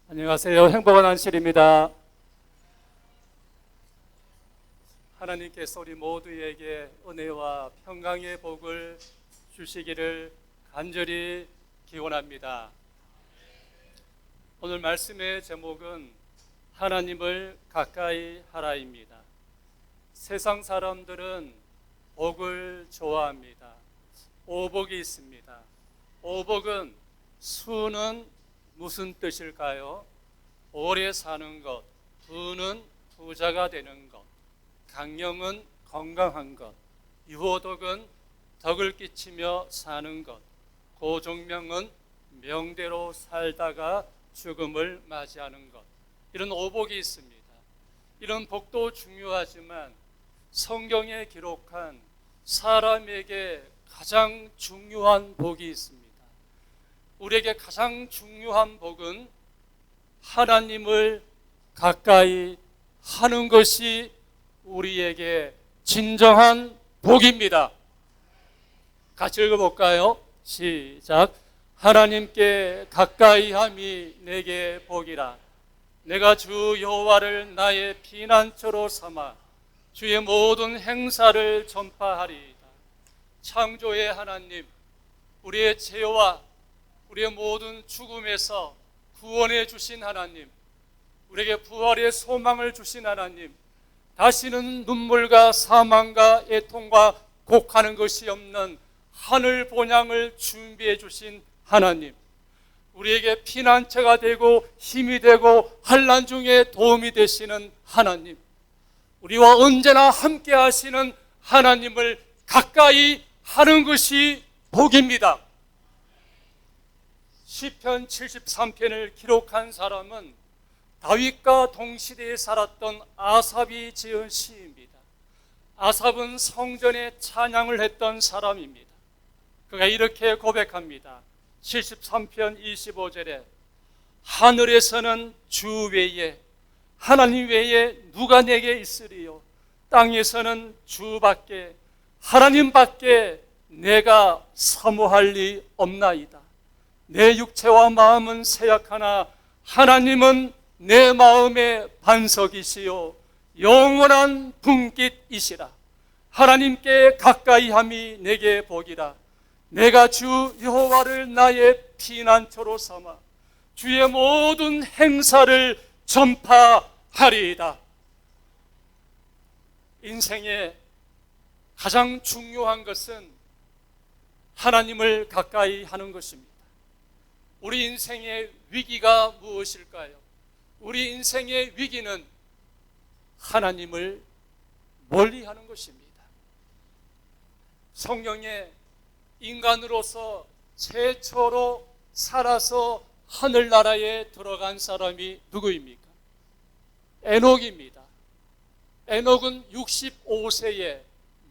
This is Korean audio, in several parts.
안녕하세요. 행복한 안실입니다. 하나님께서 우리 모두에게 은혜와 평강의 복을 주시기를 간절히 기원합니다. 오늘 말씀의 제목은 하나님을 가까이 하라입니다. 세상 사람들은 복을 좋아합니다. 오복이 있습니다. 오복은 수는 무슨 뜻일까요? 오래 사는 것, 부는 부자가 되는 것, 강령은 건강한 것, 유호덕은 덕을 끼치며 사는 것, 고종명은 명대로 살다가 죽음을 맞이하는 것. 이런 오복이 있습니다. 이런 복도 중요하지만 성경에 기록한 사람에게 가장 중요한 복이 있습니다. 우리에게 가장 중요한 복은 하나님을 가까이 하는 것이 우리에게 진정한 복입니다. 같이 읽어볼까요? 시작. 하나님께 가까이 함이 내게 복이라. 내가 주 여호와를 나의 피난처로 삼아 주의 모든 행사를 전파하리이다. 창조의 하나님, 우리의 죄와 우리의 모든 죽음에서 구원해 주신 하나님, 우리에게 부활의 소망을 주신 하나님, 다시는 눈물과 사망과 애통과 곡하는 것이 없는 하늘 본향을 준비해 주신 하나님, 우리에게 피난처가 되고 힘이 되고 환난 중에 도움이 되시는 하나님, 우리와 언제나 함께 하시는 하나님을 가까이 하는 것이 복입니다. 시편 73편을 기록한 사람은 다윗과 동시대에 살았던 아삽이 지은 시입니다. 아삽은 성전에 찬양을 했던 사람입니다. 그가 이렇게 고백합니다. 73편 25절에 하늘에서는 주 외에, 하나님 외에 누가 내게 있으리요? 땅에서는 주밖에, 하나님밖에 내가 사모할 리 없나이다. 내 육체와 마음은 쇠약하나 하나님은 내 마음의 반석이시요 영원한 분깃이시라. 하나님께 가까이 함이 내게 복이라. 내가 주 여호와를 나의 피난처로 삼아 주의 모든 행사를 전파하리이다. 인생의 가장 중요한 것은 하나님을 가까이 하는 것입니다. 우리 인생의 위기가 무엇일까요? 우리 인생의 위기는 하나님을 멀리하는 것입니다. 성경에 인간으로서 최초로 살아서 하늘나라에 들어간 사람이 누구입니까? 에녹입니다. 에녹은 65세에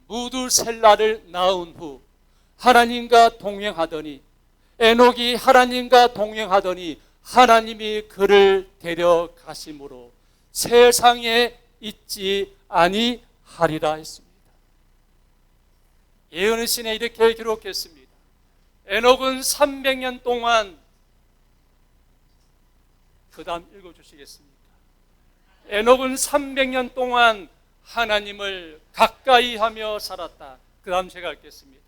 무두셀라를 낳은 후 하나님과 동행하더니, 에녹이 하나님과 동행하더니 하나님이 그를 데려가심으로 세상에 있지 아니하리라 했습니다. 예언의 신에 이렇게 기록했습니다. 에녹은 300년 동안, 그 다음 읽어주시겠습니까? 에녹은 300년 동안 하나님을 가까이 하며 살았다. 그 다음 제가 읽겠습니다.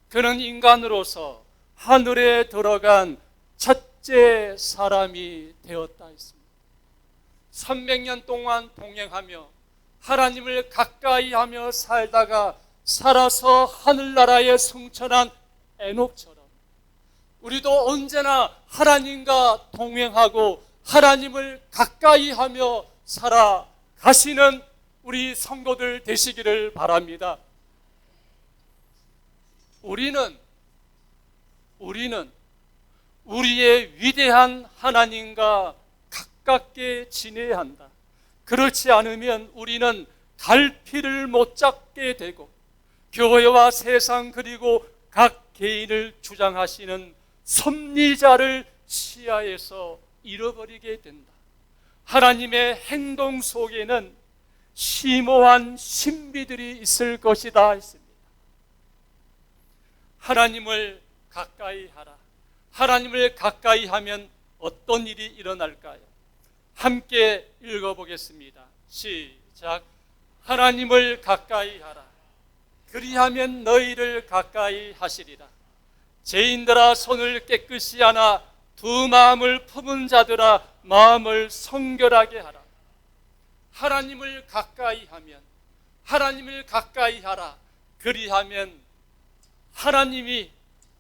그는 인간으로서 하늘에 들어간 첫째 사람이 되었다 했습니다. 300년 동안 동행하며 하나님을 가까이 하며 살다가 살아서 하늘나라에 승천한 에녹처럼 우리도 언제나 하나님과 동행하고 하나님을 가까이 하며 살아가시는 우리 성도들 되시기를 바랍니다. 우리는 우리의 위대한 하나님과 가깝게 지내야 한다. 그렇지 않으면 우리는 갈피를 못 잡게 되고 교회와 세상 그리고 각 개인을 주장하시는 섭리자를 시야에서 잃어버리게 된다. 하나님의 행동 속에는 심오한 신비들이 있을 것이다 했습니다. 하나님을 가까이 하라. 하나님을 가까이 하면 어떤 일이 일어날까요? 함께 읽어보겠습니다. 시작. 하나님을 가까이 하라. 그리하면 너희를 가까이 하시리라. 죄인들아 손을 깨끗이 하나 두 마음을 품은 자들아 마음을 성결하게 하라. 하나님을 가까이 하면, 하나님을 가까이 하라. 그리하면 하나님이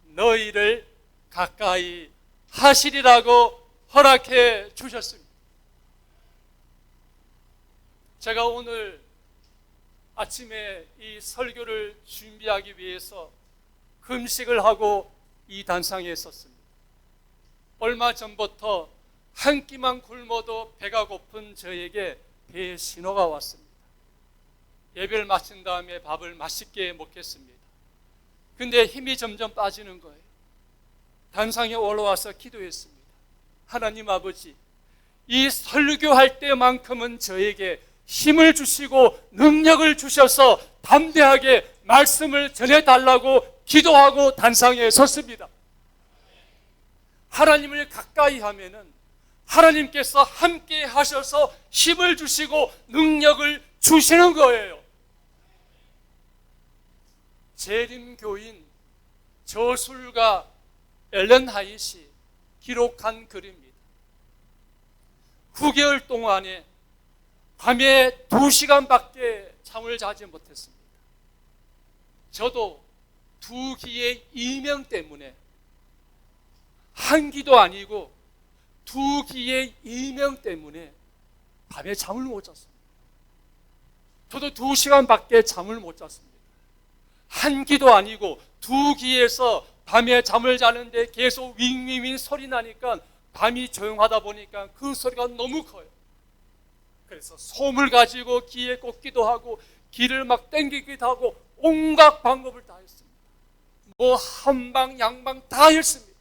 너희를 가까이 하시리라고 허락해 주셨습니다. 제가 오늘 아침에 이 설교를 준비하기 위해서 금식을 하고 이 단상에 섰습니다. 얼마 전부터 한 끼만 굶어도 배가 고픈 저에게 배의 신호가 왔습니다. 예배를 마친 다음에 밥을 맛있게 먹겠습니다. 근데 힘이 점점 빠지는 거예요. 단상에 올라와서 기도했습니다. 하나님 아버지, 이 설교할 때만큼은 저에게 힘을 주시고 능력을 주셔서 담대하게 말씀을 전해달라고 기도하고 단상에 섰습니다. 하나님을 가까이 하면은 하나님께서 함께 하셔서 힘을 주시고 능력을 주시는 거예요. 재림교인 저술가 엘렌 하이트가 기록한 글입니다. 9개월 동안에 밤에 2시간밖에 잠을 자지 못했습니다. 저도 두 귀의 이명 때문에 한 귀도 아니고 두 귀의 이명 때문에 밤에 잠을 못 잤습니다. 저도 2시간밖에 잠을 못 잤습니다. 한 귀도 아니고 두 귀에서 밤에 잠을 자는데 계속 윙윙윙 소리 나니까 밤이 조용하다 보니까 그 소리가 너무 커요. 그래서 솜을 가지고 귀에 꽂기도 하고 귀를 막 당기기도 하고 온갖 방법을 다 했습니다. 뭐 한방 양방 다 했습니다.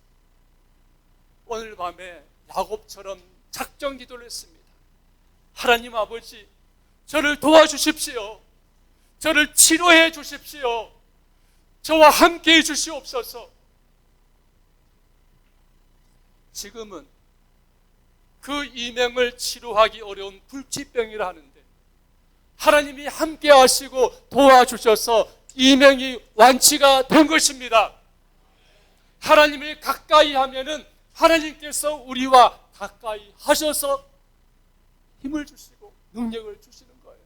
오늘 밤에 야곱처럼 작정 기도를 했습니다. 하나님 아버지, 저를 도와주십시오. 저를 치료해 주십시오. 저와 함께 해 주시옵소서. 지금은 그 이명을 치료하기 어려운 불치병이라 하는데 하나님이 함께 하시고 도와주셔서 이명이 완치가 된 것입니다. 하나님을 가까이 하면은 하나님께서 우리와 가까이 하셔서 힘을 주시고 능력을 주시는 거예요.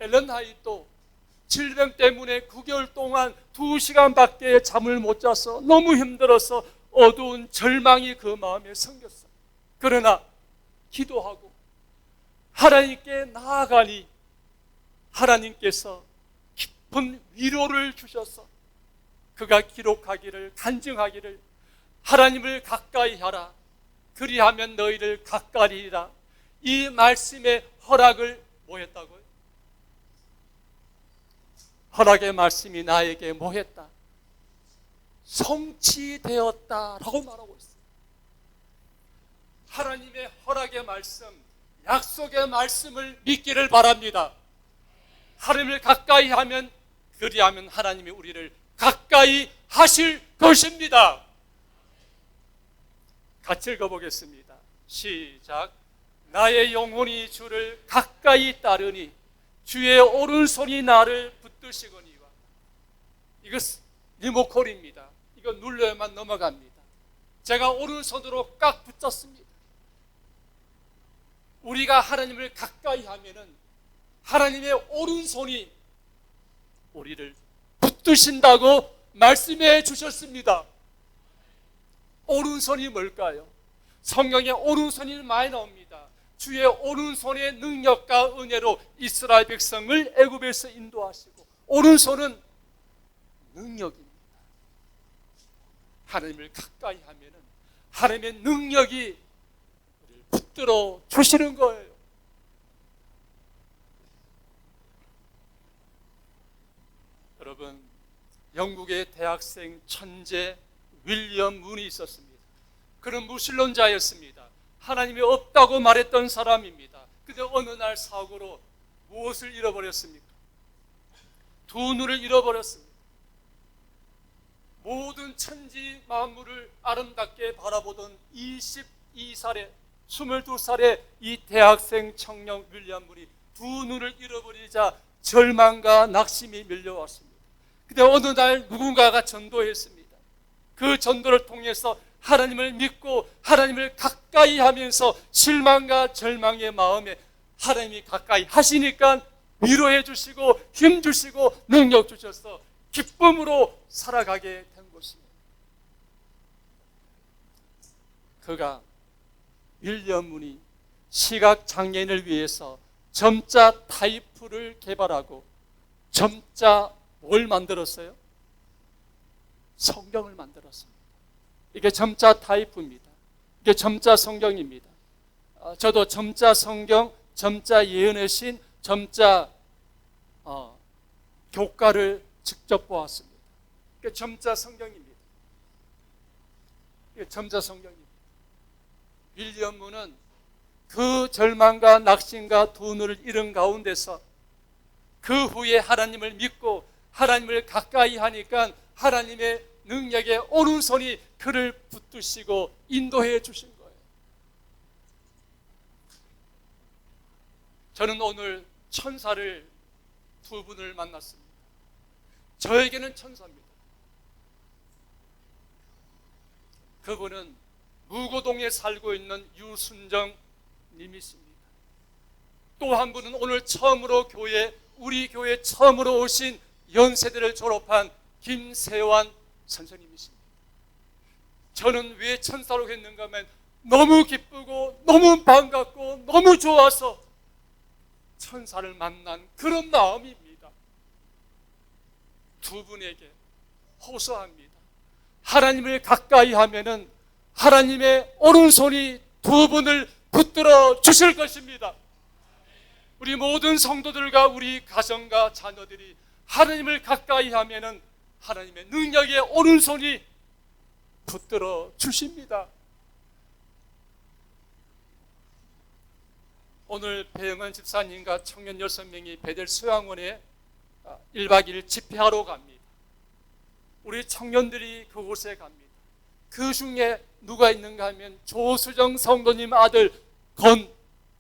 엘렌 하이트도 질병 때문에 9개월 동안 2시간밖에 잠을 못 자서 너무 힘들어서 어두운 절망이 그 마음에 생겼어요. 그러나 기도하고 하나님께 나아가니 하나님께서 깊은 위로를 주셔서 그가 기록하기를, 간증하기를, 하나님을 가까이 하라. 그리하면 너희를 가까이 하리라. 이 말씀의 허락을 뭐했다고요? 허락의 말씀이 나에게 뭐했다? 성취되었다라고 말하고 있어요. 하나님의 허락의 말씀, 약속의 말씀을 믿기를 바랍니다. 하나님을 가까이 하면, 그리하면 하나님이 우리를 가까이 하실 것입니다. 같이 읽어보겠습니다. 시작. 나의 영혼이 주를 가까이 따르니 주의 오른손이 나를 붙드시거니와. 이거 리모컨입니다. 이거 눌러야만 넘어갑니다. 제가 오른손으로 꽉 붙잡습니다. 우리가 하나님을 가까이 하면은 하나님의 오른손이 우리를 붙드신다고 말씀해 주셨습니다. 오른손이 뭘까요? 성경에 오른손이 많이 나옵니다. 주의 오른손의 능력과 은혜로 이스라엘 백성을 애굽에서 인도하시고, 오른손은 능력입니다. 하나님을 가까이 하면은 하나님의 능력이 우리를 붙들어 주시는 거예요. 여러분, 영국의 대학생 천재 윌리엄 문이 있었습니다. 그는 무신론자였습니다. 하나님이 없다고 말했던 사람입니다. 그런데 어느 날 사고로 무엇을 잃어버렸습니까? 두 눈을 잃어버렸습니다. 모든 천지 만물을 아름답게 바라보던 22살의 22살의 이 대학생 청년 윌리엄 문이 두 눈을 잃어버리자 절망과 낙심이 밀려왔습니다. 근데 어느 날 누군가가 전도했습니다. 그 전도를 통해서 하나님을 믿고 하나님을 가까이 하면서 실망과 절망의 마음에 하나님이 가까이 하시니까 위로해 주시고 힘 주시고 능력 주셔서 기쁨으로 살아가게 된 것입니다. 그가 윌리엄 문이 시각장애인을 위해서 점자 타이프를 개발하고 점자 뭘 만들었어요? 성경을 만들었습니다. 이게 점자 타이프입니다. 이게 점자 성경입니다. 저도 점자 성경, 점자 예언의 신, 점자 교과를 직접 보았습니다. 이게 점자 성경입니다. 이게 점자 성경입니다. 윌리엄 문은 그 절망과 낙심과 두 눈을 잃은 가운데서 그 후에 하나님을 믿고 하나님을 가까이 하니까 하나님의 능력의 오른손이 그를 붙드시고 인도해 주신 거예요. 저는 오늘 천사를 두 분을 만났습니다. 저에게는 천사입니다. 그분은 무고동에 살고 있는 유순정 님이십니다. 또 한 분은 오늘 처음으로 우리 교회 처음으로 오신 연세대를 졸업한 김세환 선생님이십니다. 저는 왜 천사로 했는가 하면 너무 기쁘고 너무 반갑고 너무 좋아서 천사를 만난 그런 마음입니다. 두 분에게 호소합니다. 하나님을 가까이 하면은 하나님의 오른손이 두 분을 붙들어 주실 것입니다. 우리 모든 성도들과 우리 가정과 자녀들이 하나님을 가까이 하면은 하나님의 능력의 오른손이 붙들어 주십니다. 오늘 배영은 집사님과 청년 6명이 베델 수양원에 1박 2일 집회하러 갑니다. 우리 청년들이 그곳에 갑니다. 그 중에 누가 있는가 하면 조수정 성도님 아들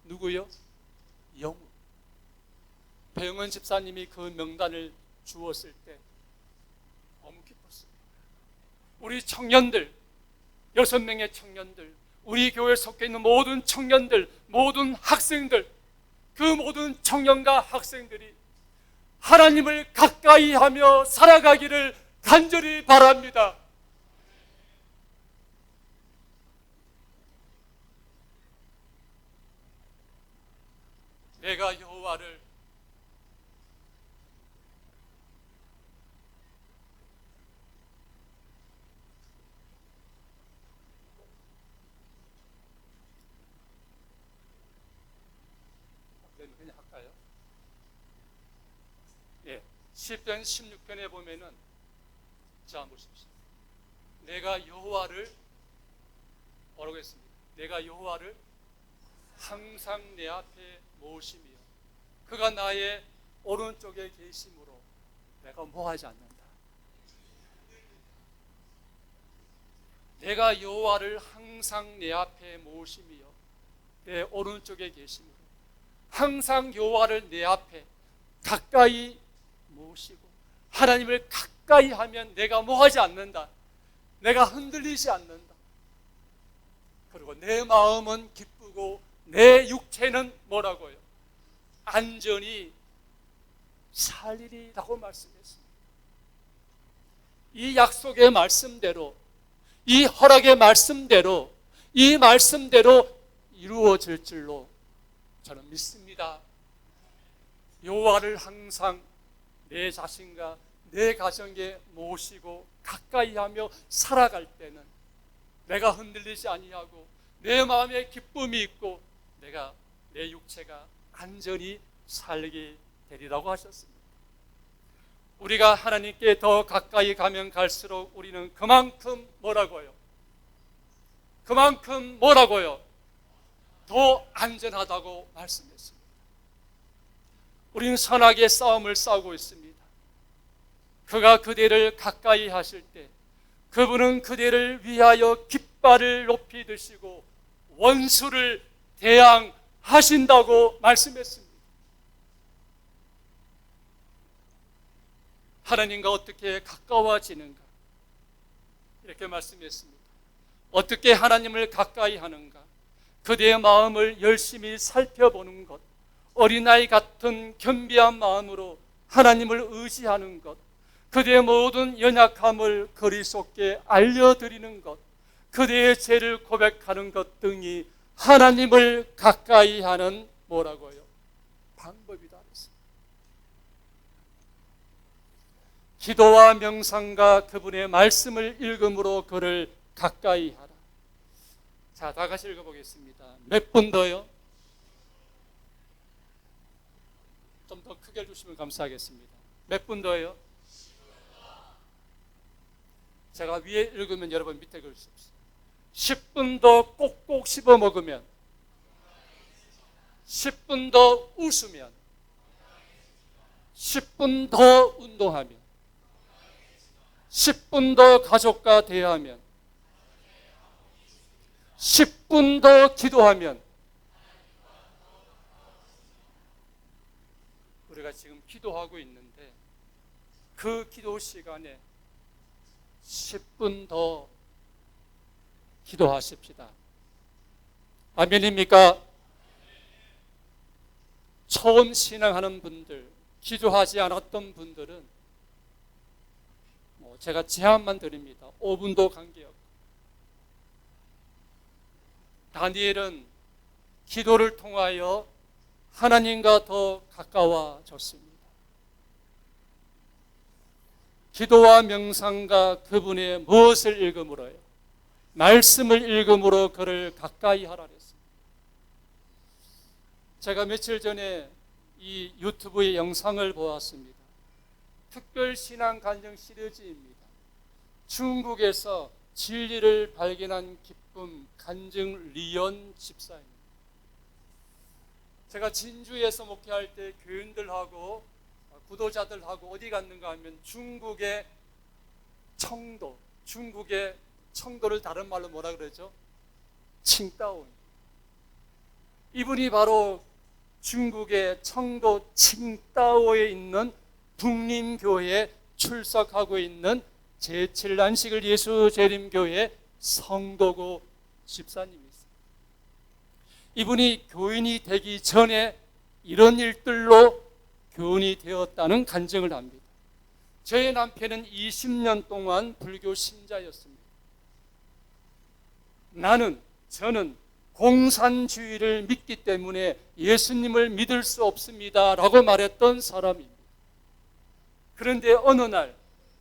누구요? 영우. 배영은 집사님이 그 명단을 주었을 때 너무 기뻤습니다. 우리 청년들, 6명의 청년들, 우리 교회에 속해 있는 모든 청년들, 모든 학생들, 그 모든 청년과 학생들이 하나님을 가까이 하며 살아가기를 간절히 바랍니다. 내가 여호와를 그냥 할까요? 예, 시편 16편에 보면은 자 보십시오. 내가 여호와를 뭐라고 했습니까? 내가 여호와를 항상 내 앞에 모시며 그가 나의 오른쪽에 계심으로 내가 뭐하지 않는다. 내가 여호와를 항상 내 앞에 모시며 내 오른쪽에 계심으로 항상 여호와를 내 앞에 가까이 모시고 하나님을 가까이 하면 내가 뭐하지 않는다. 내가 흔들리지 않는다. 그리고 내 마음은 기쁘고 내 육체는 뭐라고요? 안전히 살리리라고 말씀했습니다. 이 약속의 말씀대로, 이 허락의 말씀대로, 이 말씀대로 이루어질 줄로 저는 믿습니다. 여호와를 항상 내 자신과 내 가정에 모시고 가까이 하며 살아갈 때는 내가 흔들리지 아니하고 내 마음에 기쁨이 있고 내가 내 육체가 안전히 살게 되리라고 하셨습니다. 우리가 하나님께 더 가까이 가면 갈수록 우리는 그만큼 뭐라고요? 그만큼 뭐라고요? 더 안전하다고 말씀했습니다. 우리는 선악의 싸움을 싸우고 있습니다. 그가 그대를 가까이 하실 때 그분은 그대를 위하여 깃발을 높이 드시고 원수를 대항하신다고 말씀했습니다. 하나님과 어떻게 가까워지는가? 이렇게 말씀했습니다. 어떻게 하나님을 가까이 하는가? 그대의 마음을 열심히 살펴보는 것, 어린아이 같은 겸비한 마음으로 하나님을 의지하는 것, 그대의 모든 연약함을 그리스도께 알려드리는 것, 그대의 죄를 고백하는 것 등이 하나님을 가까이 하는 뭐라고요? 방법이다. 기도와 명상과 그분의 말씀을 읽음으로 그를 가까이 하라. 자, 다 같이 읽어보겠습니다. 몇 분 더요? 좀 더 크게 해주시면 감사하겠습니다. 몇 분 더요? 제가 위에 읽으면 여러분 밑에 글쓰십시오. 10분 더 꼭꼭 씹어 먹으면, 10분 더 웃으면, 10분 더 운동하면, 10분 더 가족과 대화하면, 10분 더 기도하면, 우리가 지금 기도하고 있는데 그 기도 시간에 10분 더 기도하십시다. 아멘입니까? 처음 신앙하는 분들, 기도하지 않았던 분들은 제가 제안만 드립니다. 5분도 관계없고. 다니엘은 기도를 통하여 하나님과 더 가까워졌습니다. 기도와 명상과 그분의 무엇을 읽음으로요? 말씀을 읽음으로 그를 가까이 하라 그랬습니다. 제가 며칠 전에 이 유튜브의 영상을 보았습니다. 특별신앙 간증 시리즈입니다. 중국에서 진리를 발견한 기쁨 간증 리언 집사입니다. 제가 진주에서 목회할 때 교인들하고 구도자들하고 어디 갔는가 하면 중국의 청도, 중국의 청도를 다른 말로 뭐라 그러죠? 칭다오. 이분이 바로 중국의 청도 칭다오에 있는 북림교회에 출석하고 있는 제7난식을 예수 재림교회 성도고 집사님이세요. 이분이 교인이 되기 전에 이런 일들로 교인이 되었다는 간증을 합니다. 저의 남편은 20년 동안 불교 신자였습니다. 저는 공산주의를 믿기 때문에 예수님을 믿을 수 없습니다 라고 말했던 사람입니다. 그런데 어느 날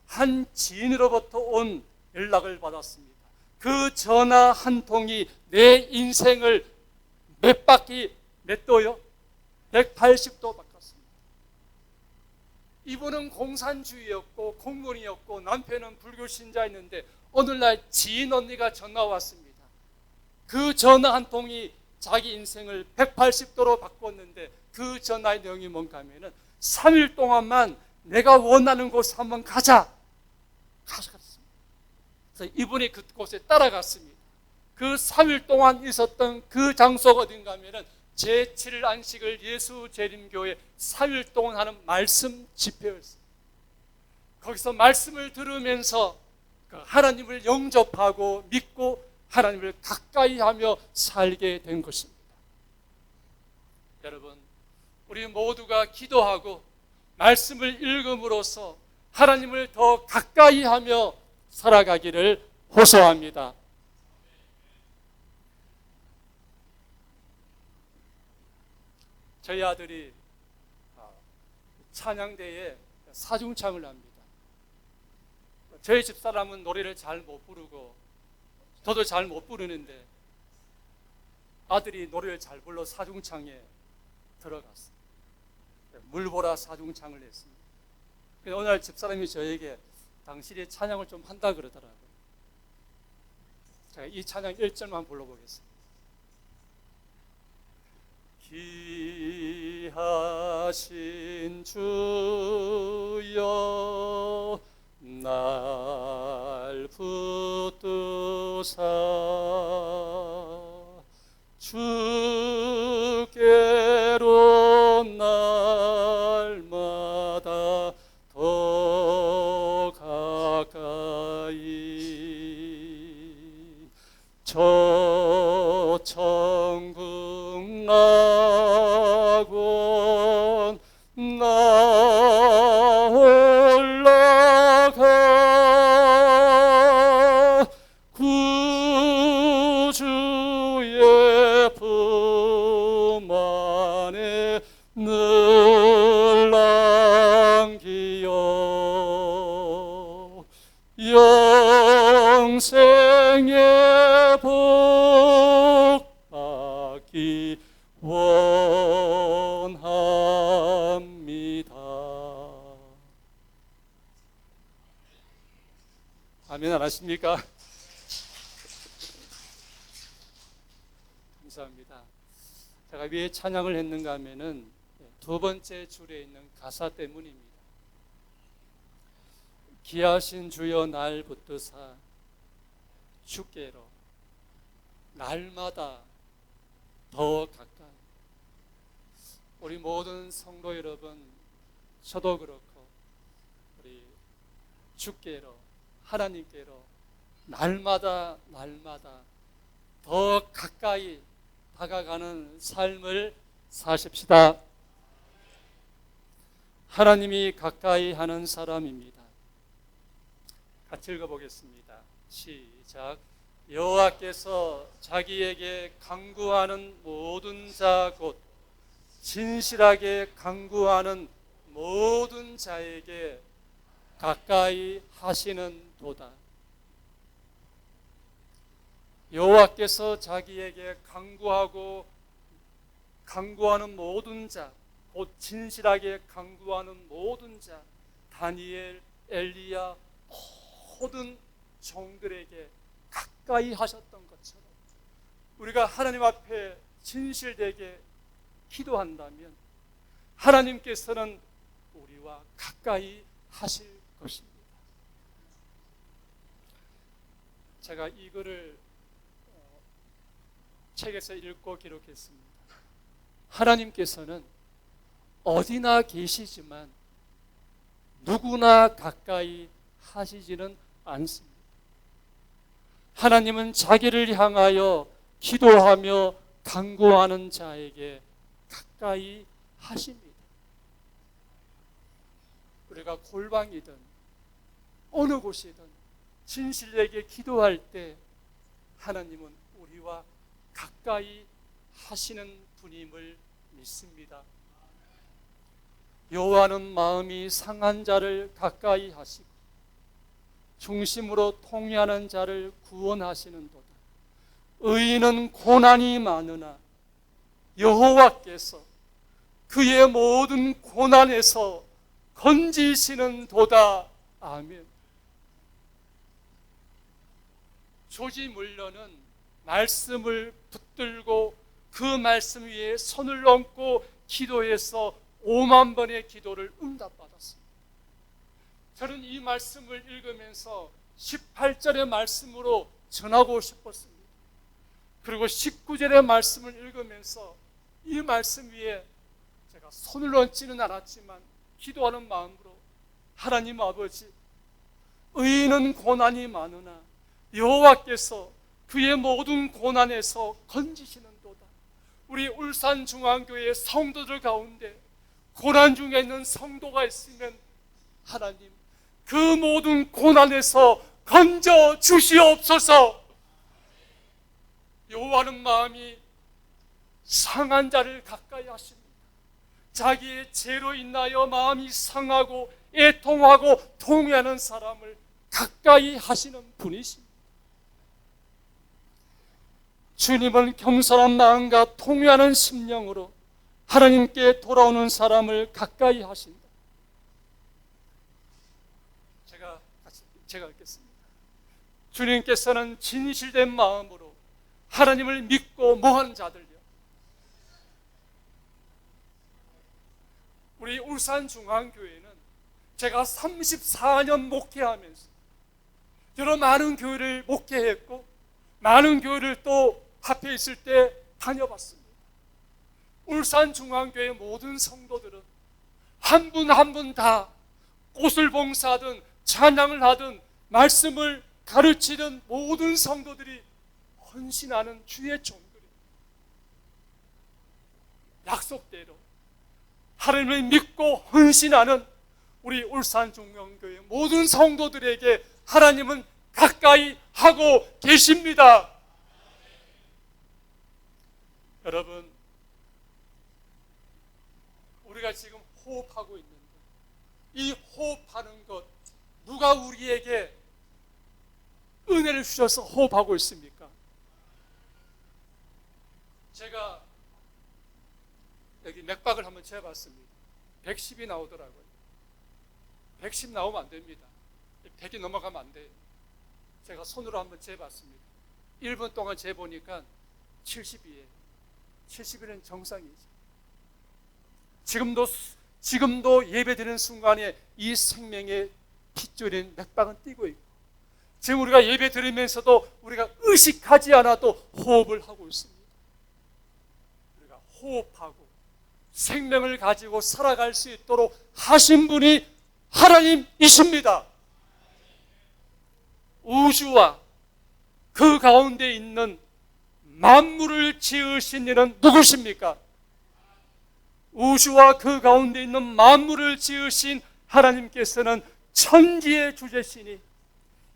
한 지인으로부터 온 연락을 받았습니다. 그 전화 한 통이 내 인생을 몇 도요? 180도 바꿨습니다. 이분은 공산주의였고 공군이었고 남편은 불교 신자였는데 어느 날 지인 언니가 전화 왔습니다. 그 전화 한 통이 자기 인생을 180도로 바꿨는데 그 전화의 내용이 뭔가 하면은 3일 동안만 내가 원하는 곳 한번 가자. 가셨습니다. 그래서 이분이 그곳에 따라갔습니다. 그 3일 동안 있었던 그 장소가 어딘가 하면은 제7일 안식을 예수 재림교회 3일 동안 하는 말씀 집회였습니다. 거기서 말씀을 들으면서 하나님을 영접하고 믿고 하나님을 가까이 하며 살게 된 것입니다. 여러분, 우리 모두가 기도하고 말씀을 읽음으로써 하나님을 더 가까이 하며 살아가기를 호소합니다. 저희 아들이 찬양대에 사중창을 합니다. 저희 집사람은 노래를 잘 못 부르고 저도 잘 못 부르는데 아들이 노래를 잘 불러 사중창에 들어갔어요. 물보라 사중창을 했습니다. 어느 날 집사람이 저에게 당신이 찬양을 좀 한다 그러더라고요. 제가 이 찬양 1절만 불러보겠습니다. 귀하신 주여 날 주옵소서. 주께로 날마다 더 가까이 저 천국 낙원 나 올라가 구주의 품 안에 늘 남기어 영생의 복 받기 원합니다. 아멘 안 하십니까? 감사합니다. 제가 왜 찬양을 했는가 하면은 두 번째 줄에 있는 가사 때문입니다. 귀하신 주여 날 붙드사 주께로 날마다 더 가까이. 우리 모든 성도 여러분, 저도 그렇고 우리 주께로 하나님께로 날마다 더 가까이 다가가는 삶을 사십시다. 하나님이 가까이 하는 사람입니다. 같이 읽어보겠습니다. 시작. 여호와께서 자기에게 간구하는 모든 자 곧 진실하게 간구하는 모든 자에게 가까이 하시는 도다. 여호와께서 자기에게 간구하는 모든 자, 곧 진실하게 간구하는 모든 자, 다니엘, 엘리야 모든 종들에게 가까이 하셨던 것처럼 우리가 하나님 앞에 진실되게 기도한다면 하나님께서는 우리와 가까이 하실 것입니다. 제가 이거를 책에서 읽고 기록했습니다. 하나님께서는 어디나 계시지만 누구나 가까이 하시지는 않습니다. 하나님은 자기를 향하여 기도하며 간구하는 자에게 가까이 하십니다. 우리가 골방이든 어느 곳이든 진실되게 기도할 때 하나님은 우리와 가까이 하시는 분임을 믿습니다. 여호와는 마음이 상한 자를 가까이 하시고 중심으로 통회하는 자를 구원하시는도다. 의인은 고난이 많으나 여호와께서 그의 모든 고난에서 건지시는도다. 아멘. 조지물러는 말씀을 붙들고 그 말씀 위에 손을 얹고 기도해서 5만 번의 기도를 응답받았습니다. 저는 이 말씀을 읽으면서 18절의 말씀으로 전하고 싶었습니다. 그리고 19절의 말씀을 읽으면서 이 말씀 위에 제가 손을 얹지는 않았지만 기도하는 마음으로 하나님 아버지, 의인은 고난이 많으나 여호와께서 그의 모든 고난에서 건지시는도다. 우리 울산중앙교회 성도들 가운데 고난 중에 있는 성도가 있으면 하나님 그 모든 고난에서 건져 주시옵소서. 여호와는 마음이 상한 자를 가까이 하십니다. 자기의 죄로 인하여 마음이 상하고 애통하고 통회하는 사람을 가까이 하시는 분이십니다. 주님은 겸손한 마음과 통회하는 심령으로 하나님께 돌아오는 사람을 가까이 하신다. 제가 읽겠습니다. 주님께서는 진실된 마음으로 하나님을 믿고 모한 자들요, 우리 울산중앙교회는 제가 34년 목회하면서 여러 많은 교회를 목회했고 많은 교회를 또 앞에 있을 때 다녀봤습니다. 울산중앙교회 모든 성도들은 한 분 한 분 다 꽃을 봉사하든 찬양을 하든 말씀을 가르치는 모든 성도들이 헌신하는 주의 종들입니다. 약속대로 하나님을 믿고 헌신하는 우리 울산중앙교회 모든 성도들에게 하나님은 가까이 하고 계십니다. 여러분, 우리가 지금 호흡하고 있는데 이 호흡하는 것 누가 우리에게 은혜를 주셔서 호흡하고 있습니까? 제가 여기 맥박을 한번 재봤습니다. 110이 나오더라고요. 110 나오면 안 됩니다. 100이 넘어가면 안 돼요. 제가 손으로 한번 재봤습니다. 1분 동안 재보니까 70이에요. 70이는 정상이죠. 지금도 예배드리는 순간에 이 생명의 핏줄인 맥박은 뛰고 있고, 지금 우리가 예배 드리면서도 우리가 의식하지 않아도 호흡을 하고 있습니다. 우리가 호흡하고 생명을 가지고 살아갈 수 있도록 하신 분이 하나님이십니다. 우주와 그 가운데 있는 만물을 지으신 이는 누구십니까? 우주와 그 가운데 있는 만물을 지으신 하나님께서는 천지의 주제시니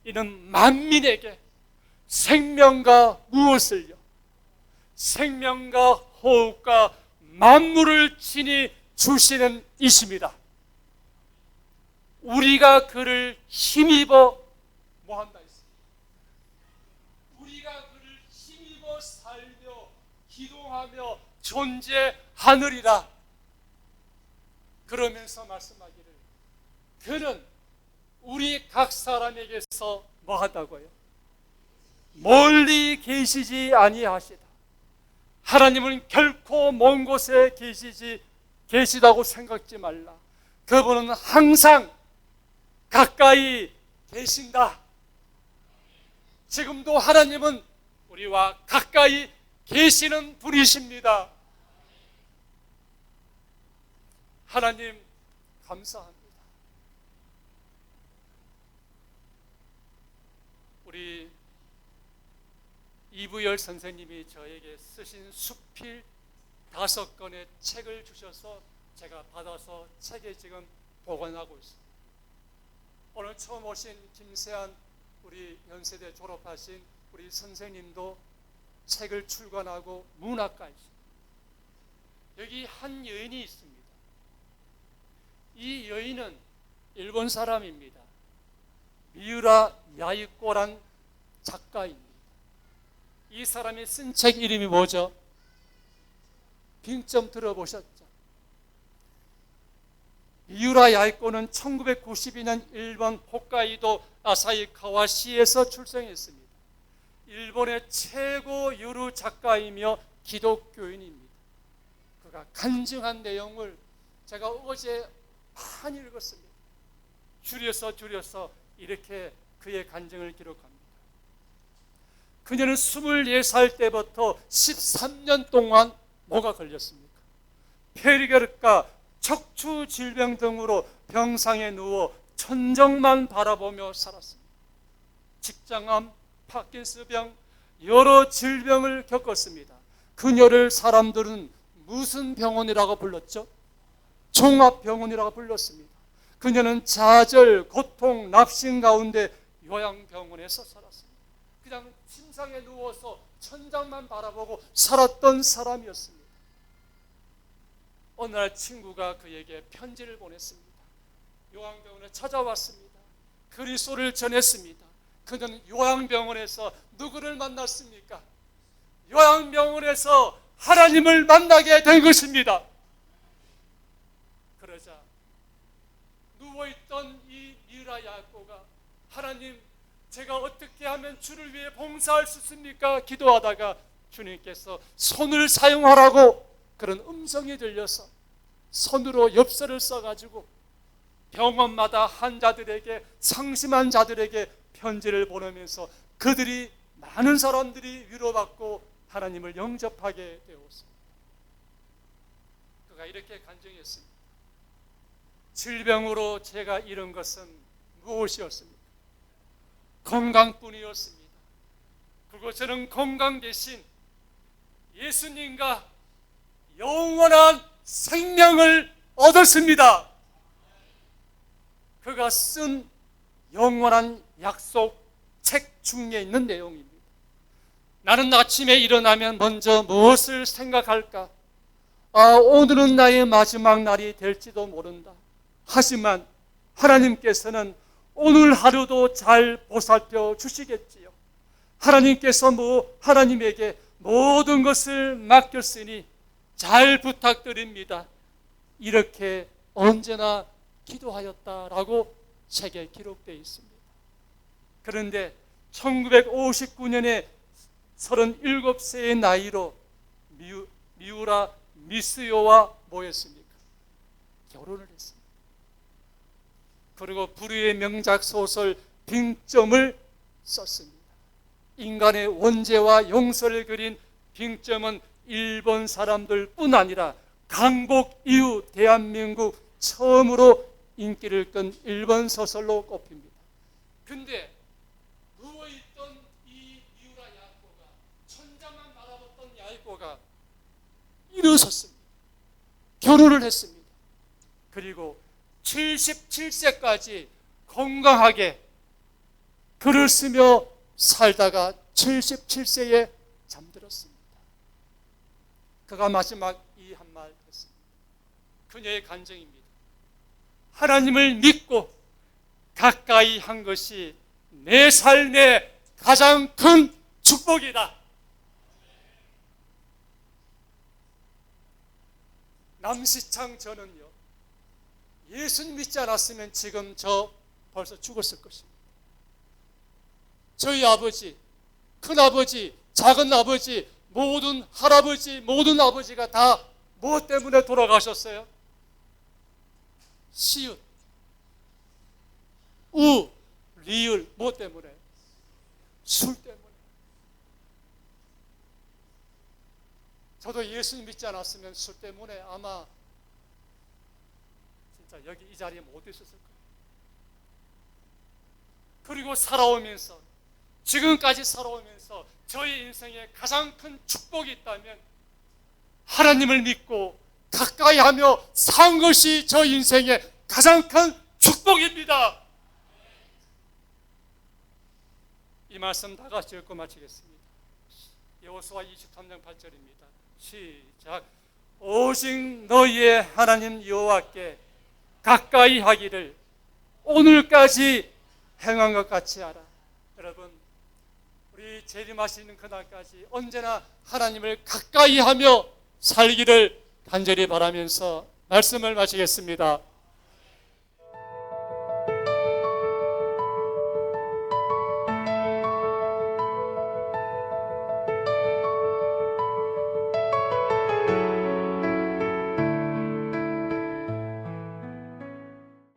이는 만민에게 생명과 무엇을요? 생명과 호흡과 만물을 친히 주시는 이십니다. 우리가 그를 힘입어 뭐한다 했습니다. 우리가 그를 힘입어 살며 기도하며 존재하느리라. 그러면서 말씀하기를 그는 우리 각 사람에게서 뭐하다고요? 멀리 계시지 아니하시다. 하나님은 결코 먼 곳에 계시다고 생각지 말라. 그분은 항상 가까이 계신다. 지금도 하나님은 우리와 가까이 계시는 분이십니다. 하나님 감사합니다. 우리 이부열 선생님이 저에게 쓰신 수필 5권의 책을 주셔서 제가 받아서 책에 지금 보관하고 있습니다. 오늘 처음 오신 김세한 우리 연세대 졸업하신 우리 선생님도 책을 출간하고 문학가이십니다. 여기 한 여인이 있습니다. 이 여인은 일본 사람입니다. 미우라 야이코란 작가입니다. 이 사람이 쓴 책 이름이 뭐죠? 빙점 들어보셨죠? 미우라 야이코는 1992년 일본 홋카이도 아사히카와시에서 출생했습니다. 일본의 최고 유류 작가이며 기독교인입니다. 그가 간증한 내용을 제가 어제 많이 읽었습니다. 줄여서 이렇게 그의 간증을 기록합니다. 그녀는 24살 때부터 13년 동안 뭐가 걸렸습니까? 폐리결핵과 척추 질병 등으로 병상에 누워 천정만 바라보며 살았습니다. 직장암, 파킨슨병, 여러 질병을 겪었습니다. 그녀를 사람들은 무슨 병원이라고 불렀죠? 종합병원이라고 불렀습니다. 그녀는 좌절, 고통, 납신 가운데 요양병원에서 살았습니다. 그냥 침상에 누워서 천장만 바라보고 살았던 사람이었습니다. 어느 날 친구가 그에게 편지를 보냈습니다. 요양병원에 찾아왔습니다. 그리스도를 전했습니다. 그는 요양병원에서 누구를 만났습니까? 요양병원에서 하나님을 만나게 된 것입니다. 그러자 누워있던 이 미우라 야코가 하나님, 제가 어떻게 하면 주를 위해 봉사할 수 있습니까? 기도하다가 주님께서 손을 사용하라고 그런 음성이 들려서 손으로 엽서를 써가지고 병원마다 환자들에게, 상심한 자들에게 편지를 보내면서 그들이 많은 사람들이 위로받고 하나님을 영접하게 되었습니다. 그가 이렇게 간증했습니다. 질병으로 제가 잃은 것은 무엇이었습니까? 건강뿐이었습니다. 그리고 저는 건강 대신 예수님과 영원한 생명을 얻었습니다. 그가 쓴 영원한 약속 책 중에 있는 내용입니다. 나는 아침에 일어나면 먼저 무엇을 생각할까? 오늘은 나의 마지막 날이 될지도 모른다. 하지만 하나님께서는 오늘 하루도 잘 보살펴 주시겠지요. 하나님께서 하나님에게 모든 것을 맡겼으니 잘 부탁드립니다. 이렇게 언제나 기도하였다라고 책에 기록되어 있습니다. 그런데 1959년에 37세의 나이로 미우라 미스요와 뭐였습니까? 결혼을 했습니다. 그리고 불후의 명작 소설 빙점을 썼습니다. 인간의 원죄와 용서를 그린 빙점은 일본 사람들뿐 아니라 강복 이후 대한민국 처음으로 인기를 끈 일본 소설로 꼽힙니다. 근데 누워있던 이 미우라 야코가, 천장만 바라봤던 야코가 일어섰습니다. 결혼을 했습니다. 그리고 77세까지 건강하게 글을 쓰며 살다가 77세에 잠들었습니다. 그가 마지막 이 한 말 했습니다. 그녀의 간증입니다. 하나님을 믿고 가까이 한 것이 내 삶의 가장 큰 축복이다. 남시창 저는요, 예수님 믿지 않았으면 지금 저 벌써 죽었을 것입니다. 저희 아버지, 큰아버지, 작은아버지, 모든 할아버지, 모든 아버지가 다 무엇 때문에 돌아가셨어요? 시읒, 우, 리을, 무엇 때문에? 술 때문에. 저도 예수님 믿지 않았으면 술 때문에 아마 진짜 여기 이 자리에 못 있었을 거예요. 그리고 살아오면서, 지금까지 살아오면서 저희 인생에 가장 큰 축복이 있다면 하나님을 믿고 가까이 하며 산 것이 저 인생의 가장 큰 축복입니다. 이 말씀 다 같이 읽고 마치겠습니다. 여호수아 23장 8절입니다. 시작. 오직 너희의 하나님 여호와께 가까이 하기를 오늘까지 행한 것 같이 하라. 여러분, 우리 재림하시는 그날까지 언제나 하나님을 가까이 하며 살기를 간절히 바라면서 말씀을 마치겠습니다.